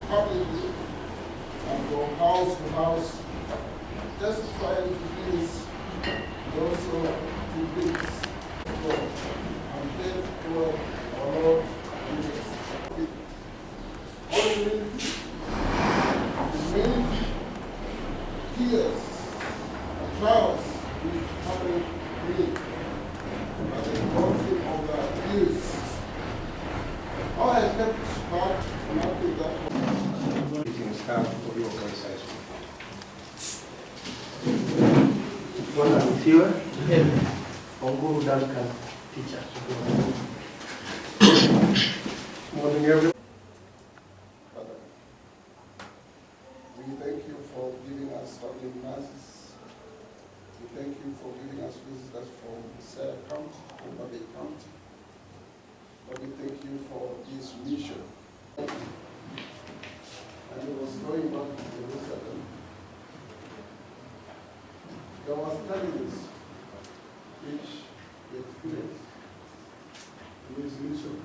publicly and from house to house, testifying to this, and also to this. And therefore, our Lord Jesus. Only the many tears and trials which happened to me as a result of the abuse. All I kept back and after that staff for the organization. Bwana asifiwe. Onguru Duncan, teacher. Morning, everyone. Father, we thank you for giving us family nurses. We thank you for giving us visitors from Sarah County and Babay County. But we thank you for this mission. And it was going back to Jerusalem. There was challenges which we experienced in this mission.